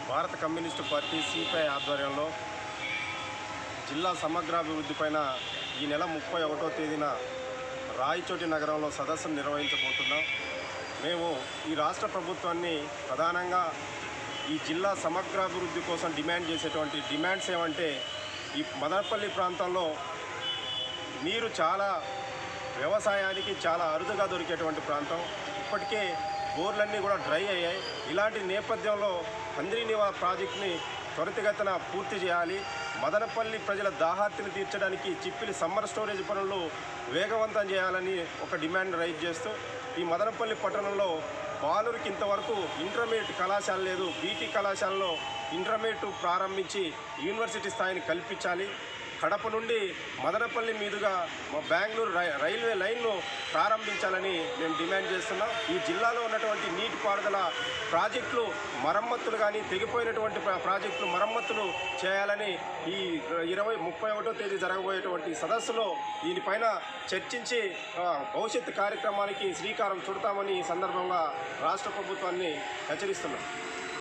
భారత communist party CPI ఆధ్వర్యంలో జిల్లా సమగ్రాభివృద్ధిపైన ఈ నెల 31వ తేదీన రాయచోటి నగరంలో సదస్సును నిర్వహించబోతున్నాం. మేము ఈ రాష్ట్ర ప్రభుత్వాన్ని ప్రధానంగా ఈ జిల్లా సమగ్రాభివృద్ధి కోసం డిమాండ్ చేసేటువంటి డిమాండ్స్ ఏమంటే, ఈ మదనపల్లి ప్రాంతంలో నీరు చాలా వ్యవసాయానికి చాలా అరుదుగా దొరికేటువంటి ప్రాంతం. ఇప్పటికే బోర్లన్నీ కూడా డ్రై అయ్యాయి. ఇలాంటి నేపథ్యంలో హంద్రీనివా ప్రాజెక్టుని త్వరితగతిన పూర్తి చేయాలి. మదనపల్లి ప్రజల దాహార్తిని తీర్చడానికి చిప్పిలి సమ్మర్ స్టోరేజ్ పనులు వేగవంతం చేయాలని ఒక డిమాండ్ రైజ్ చేస్తూ, ఈ మదనపల్లి పట్టణంలో బాలురికి ఇంతవరకు ఇంటర్మీడియట్ కళాశాల లేదు. బీటీ కళాశాలలో ఇంటర్మీడియట్ ప్రారంభించి యూనివర్సిటీ స్థాయిని కల్పించాలి. కడప నుండి మదనపల్లి మీదుగా బెంగళూరు రైల్వే లైన్ను ప్రారంభించాలని మేము డిమాండ్ చేస్తున్నాం. ఈ జిల్లాలో ఉన్నటువంటి నీటిపారుదల ప్రాజెక్టులు మరమ్మతులు కానీ, తెగిపోయినటువంటి ప్రాజెక్టులు మరమ్మతులు చేయాలని ఈ 31వ తేదీ జరగబోయేటువంటి సదస్సులో దీనిపైన చర్చించి భవిష్యత్తు కార్యక్రమానికి శ్రీకారం చుడతామని ఈ సందర్భంగా రాష్ట్ర ప్రభుత్వాన్ని హెచ్చరిస్తున్నాం.